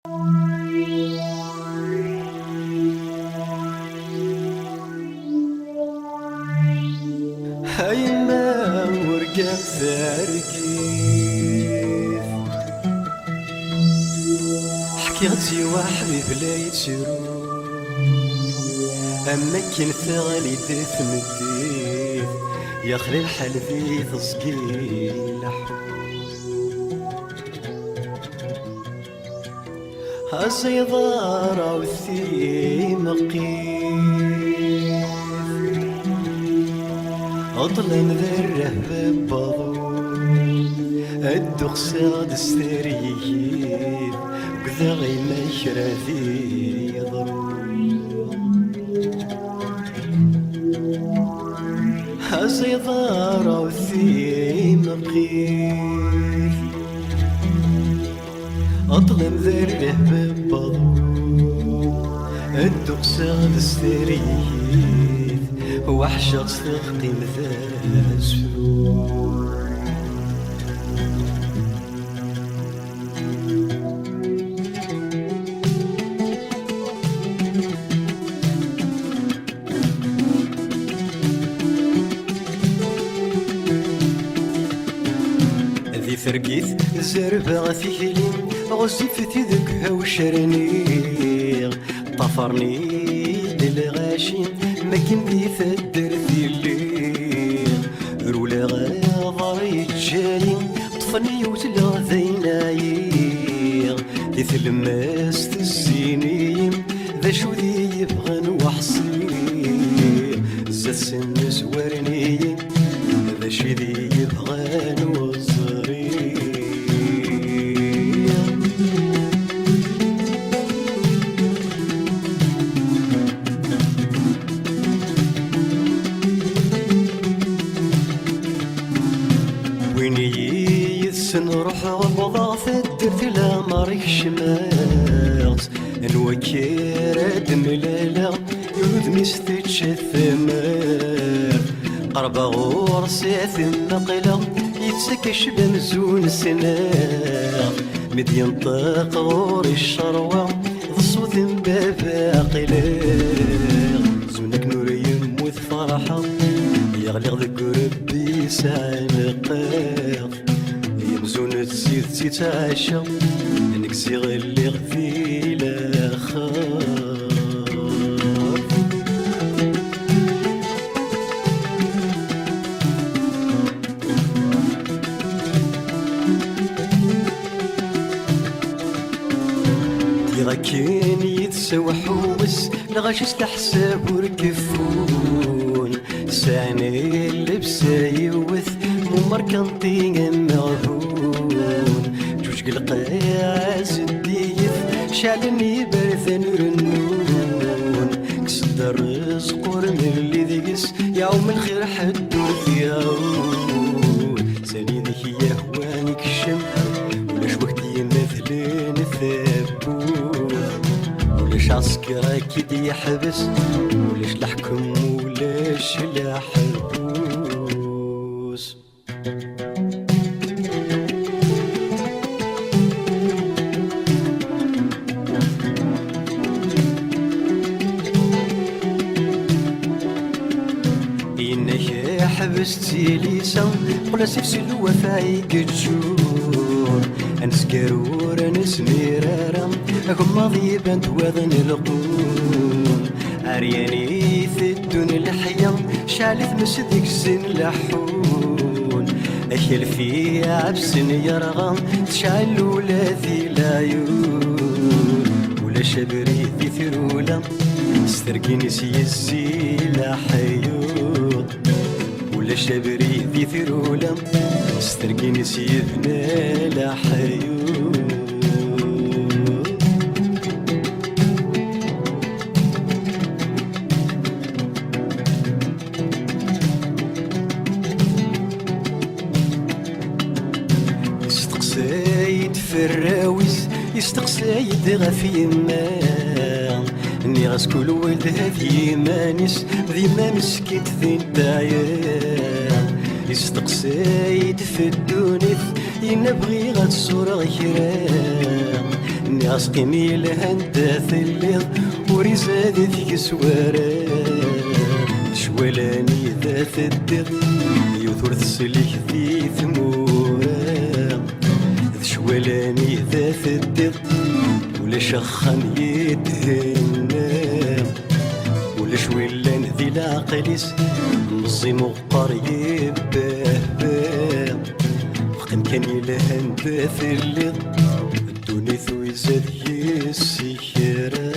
هيما ورقة ثارقيف حكيتي وحبيب لا يتشرو أما كن ثغلي دث مديف يخلي الحال ذي تصقيل لحو هالزيضارة والثيم قيف أطلم ذره ببضو الدق ساد استريد وكذا غيما يشرافي يضرو هالزيضارة والثيم قيف أطلم ذره ببضو الدق ساد استريد وحشة صدقي مثال السفور ذي فرقيث زربة ثيلي غزفتي ذكها وشرني طفرني للغاشي ما كنتي ثدر ثيلي رولا غاضري جاي طفني وتلا ذيناي ذي ثلماس تزيني ذا شو ذي يبغن وحصي زاد سن زوارني ذا شي ذي يبغن وزري نروح غلظة في الدرت لا ماريك شمالت الوكيرة ملالا يوذني ستيتش الثمار قربة غورسي ثم قلا يتسكش بمزون السنار مد ينطق غوري الشروة ضصوث بابا قلال زونك نور يموت فرحة يغلق ذك ربي سعنقاق زون تزيد تتعشى نكسي غلي غفي لاخر ديغا كين يتسوحوس لغاش تحسب وركفون ساني اللبسة يوث ممركنطي مغبون جوج قلقايا زديث شعلني برثن رنون كسد الرزق ورمي اللي ذيس يوم الخير حدور ثياون ساني ذيك يهوانك الشم ولاش وقتي مثلين ثابون ولاش عسكرة كيد يحبس ولاش لحكم ولاش لحبوس إنك حبستي ليسا قلا سيفسي الوفاي كتجور أنسكرور نسميرارا أكم ماضي بنت وذن القون عرياني في الدون الحياة شعلت مسدك زين لحون أكل في عبس يرغم تشعل ولا ذي العيون ولا شبري ذي ثرولا استرقيني سيزي لحيوط ولا شبري ذي ثرولا استرقيني سيذنا لحيوط يستقسايد في الراويس يستقسايد غفي يمان اني غاسكول ولد هذي مانيس ذي ما مسكيت ذي نتايا يستقسايد في الدونيث ينبغي غتزور غيران ناسقيني الهندة الليض ورزادي ذيك سوارا شوالاني ذات الدغ يثور تسليك ذي ثمورا شوالاني ذات الدغ ولا شخان يدهنا ولا شويلان ذي العقليس مصي مقر يباه وقم كان يلهن ذات الليض الدنيا ثوي زاد يسيرا